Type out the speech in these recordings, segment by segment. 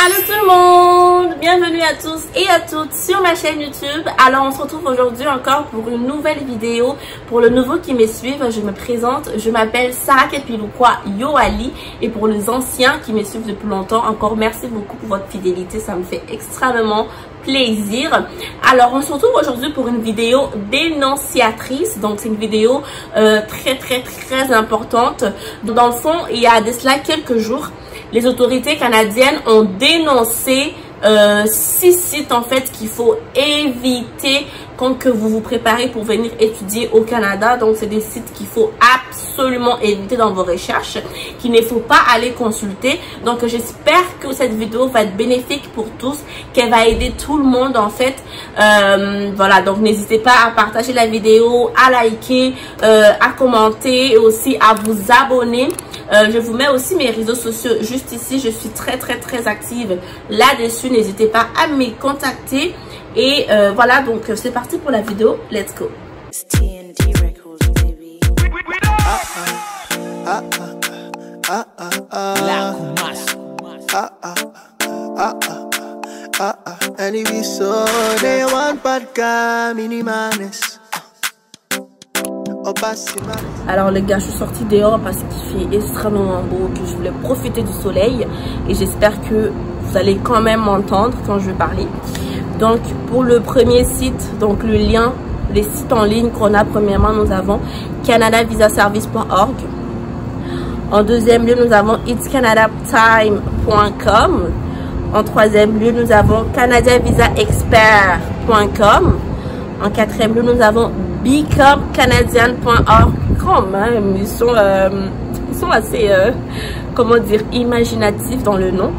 Allô tout le monde, bienvenue à tous et à toutes sur ma chaîne YouTube. Alors on se retrouve aujourd'hui encore pour une nouvelle vidéo. Pour le nouveau qui me suivent, je me présente, je m'appelle Sarah Kepiloukwa Yoali. Et pour les anciens qui me suivent depuis longtemps, encore merci beaucoup pour votre fidélité, ça me fait extrêmement plaisir. Alors on se retrouve aujourd'hui pour une vidéo dénonciatrice. Donc c'est une vidéo très importante. Dans le fond, il y a de cela quelques jours, les autorités canadiennes ont dénoncé 6 sites en fait qu'il faut éviter quand que vous vous préparez pour venir étudier au Canada. Donc c'est des sites qu'il faut absolument éviter dans vos recherches, qu'il ne faut pas aller consulter. Donc j'espère que cette vidéo va être bénéfique pour tous, qu'elle va aider tout le monde en fait. Voilà, donc n'hésitez pas à partager la vidéo, à liker, à commenter et aussi à vous abonner. Je vous mets aussi mes réseaux sociaux juste ici. Je suis très active là-dessus. N'hésitez pas à me contacter. Et voilà, donc c'est parti pour la vidéo. Let's go. Alors les gars, je suis sortie dehors parce qu'il fait extrêmement beau, que je voulais profiter du soleil et j'espère que vous allez quand même m'entendre quand je vais parler. Donc pour le premier site, donc le lien, les sites en ligne qu'on a, premièrement nous avons canadavisaservice.org. En deuxième lieu, nous avons itscanadatime.com. En troisième lieu, nous avons canadiavisaexpert.com. En quatrième lieu, nous avons becomecanadian.org. Quand même, ils sont assez, comment dire, imaginatifs dans le nom.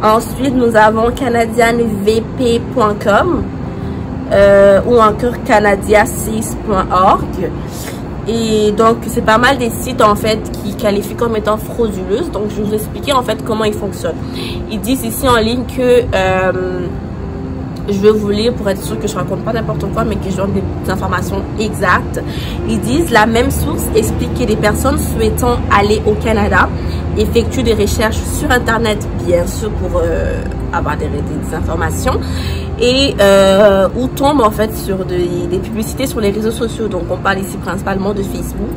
Ensuite, nous avons canadianvp.com ou encore canadiacis.org. Et donc, c'est pas mal des sites en fait qui qualifient comme étant frauduleuses. Donc, je vais vous expliquer en fait comment ils fonctionnent. Ils disent ici en ligne que je vais vous lire pour être sûr que je raconte pas n'importe quoi, mais que je donne des informations exactes. Ils disent la même source explique que les personnes souhaitant aller au Canada effectuent des recherches sur Internet, bien sûr, pour avoir des informations, et ou tombent en fait sur des publicités sur les réseaux sociaux. Donc on parle ici principalement de Facebook,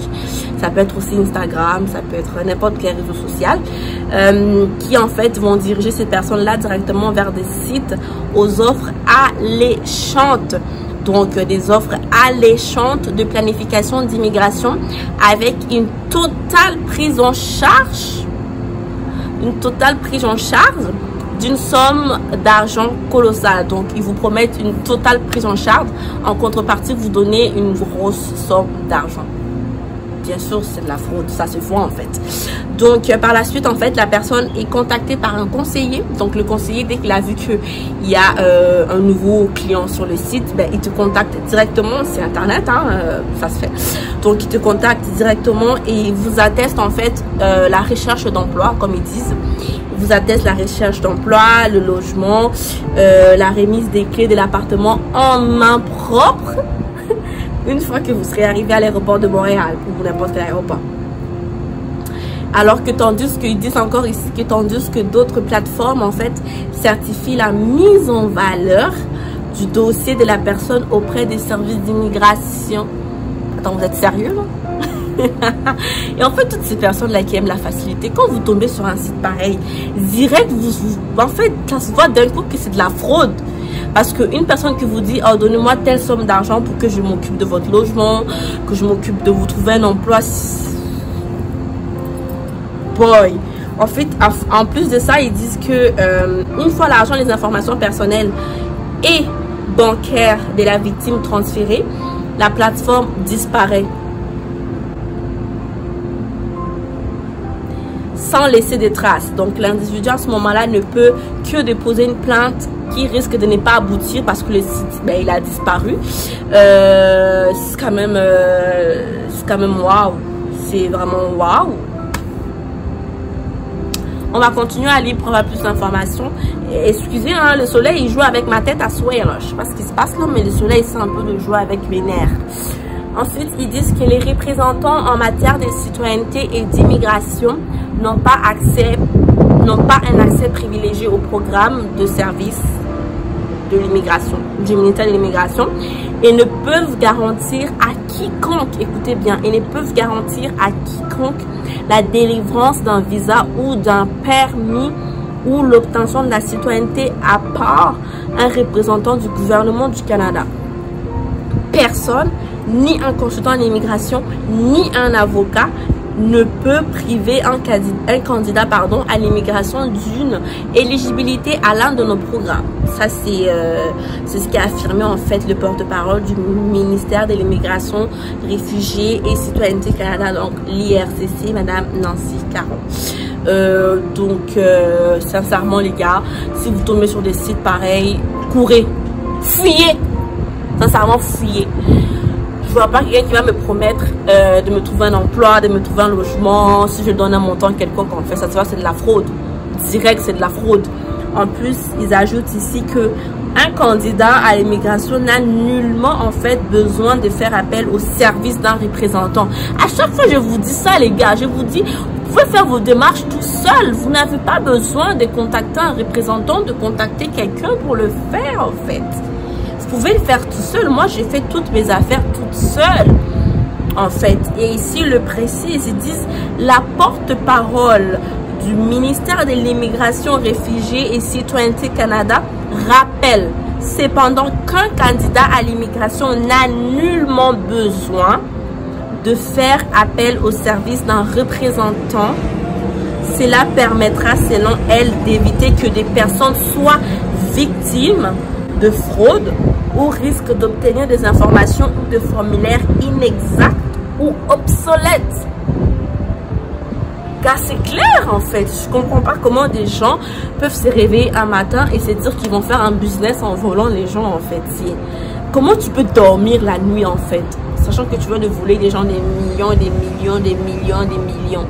ça peut être aussi Instagram, ça peut être n'importe quel réseau social, qui en fait vont diriger ces personnes-là directement vers des sites aux offres alléchantes. Donc des offres alléchantes de planification d'immigration avec une totale prise en charge, d'une somme d'argent colossale. Donc ils vous promettent une totale prise en charge, en contrepartie vous donnez une grosse somme d'argent. Bien sûr, c'est de la fraude, ça se voit en fait. Donc par la suite en fait, la personne est contactée par un conseiller. Donc le conseiller, dès qu'il a vu qu'il y a un nouveau client sur le site, ben, il te contacte directement. C'est internet, hein, ça se fait. Donc il te contacte directement et il vous atteste en fait la recherche d'emploi, comme ils disent. Il vous atteste la recherche d'emploi, le logement, la remise des clés de l'appartement en main propre une fois que vous serez arrivé à l'aéroport de Montréal ou n'importe quel aéroport. Alors que tandis qu'ils disent encore ici que tandis que d'autres plateformes en fait certifient la mise en valeur du dossier de la personne auprès des services d'immigration. Attends, vous êtes sérieux là? Et en fait, toutes ces personnes là qui aiment la facilité, quand vous tombez sur un site pareil, direct en fait ça se voit d'un coup que c'est de la fraude. Parce qu'une personne qui vous dit, oh, donnez-moi telle somme d'argent pour que je m'occupe de votre logement, que je m'occupe de vous trouver un emploi. Boy. En fait, en plus de ça, ils disent que une fois l'argent, les informations personnelles et bancaires de la victime transférées, la plateforme disparaît. Sans laisser de traces. Donc l'individu à ce moment-là ne peut que déposer une plainte qui risque de ne pas aboutir parce que le site, ben, il a disparu. C'est quand même waouh. C'est vraiment waouh. On va continuer à lire pour avoir plus d'informations. Excusez, hein, le soleil il joue avec ma tête à souhait. Je sais pas ce qui se passe là, mais le soleil c'est un peu de jouer avec mes nerfs. Ensuite, ils disent que les représentants en matière de citoyenneté et d'immigration n'ont pas accès n'ont pas un accès privilégié au programme de service de l'immigration, du ministère de l'immigration, et ne peuvent garantir à quiconque, écoutez bien, et ne peuvent garantir à quiconque la délivrance d'un visa ou d'un permis ou l'obtention de la citoyenneté à part un représentant du gouvernement du Canada. Personne, ni un consultant en immigration, ni un avocat, ne peut priver un candidat à l'immigration d'une éligibilité à l'un de nos programmes. Ça, c'est ce qu'a affirmé en fait le porte-parole du ministère de l'immigration, réfugiés et citoyenneté Canada, donc l'IRCC, Madame Nancy Caron. Sincèrement les gars, si vous tombez sur des sites pareils, courez, fuyez, sincèrement fuyez. Je vois pas quelqu'un qui va me promettre de me trouver un emploi, de me trouver un logement, si je donne un montant quelconque. En fait, ça se voit, c'est de la fraude. Direct, c'est de la fraude. En plus, ils ajoutent ici que un candidat à l'immigration n'a nullement en fait besoin de faire appel au service d'un représentant. À chaque fois, je vous dis ça, les gars. Je vous dis, vous pouvez faire vos démarches tout seul. Vous n'avez pas besoin de contacter un représentant, de contacter quelqu'un pour le faire, en fait. Vous pouvez le faire tout seul. Moi, j'ai fait toutes mes affaires toute seule, en fait. Et ici, ils le précisent, ils disent la porte-parole du ministère de l'immigration, réfugiés et citoyenneté Canada rappelle cependant qu'un candidat à l'immigration n'a nullement besoin de faire appel au service d'un représentant. Cela permettra, selon elle, d'éviter que des personnes soient victimes de fraude ou risquent d'obtenir des informations ou de formulaires inexacts ou obsolètes. Car c'est clair en fait, je comprends pas comment des gens peuvent se réveiller un matin et se dire qu'ils vont faire un business en volant les gens en fait. Comment tu peux dormir la nuit en fait, sachant que tu veux de voler des gens des millions, des millions, des millions, des millions.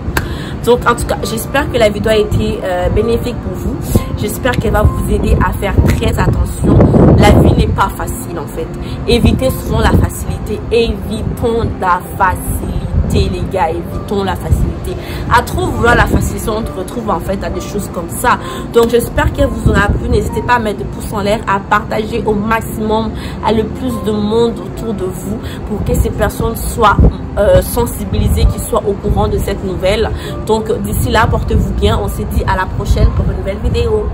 Donc en tout cas, j'espère que la vidéo a été bénéfique pour vous. J'espère qu'elle va vous aider à faire très attention. La vie n'est pas facile en fait. Évitez souvent la facilité. Évitons la facilité les gars. Évitons la facilité. À trop vouloir la facilité, on se retrouve en fait à des choses comme ça. Donc j'espère qu'elle vous aura plu. N'hésitez pas à mettre des pouces en l'air, à partager au maximum à le plus de monde autour de vous pour que ces personnes soient sensibilisées, qu'ils soient au courant de cette nouvelle. Donc d'ici là, portez-vous bien. On se dit à la prochaine pour une nouvelle vidéo.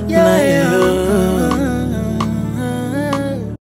Bye.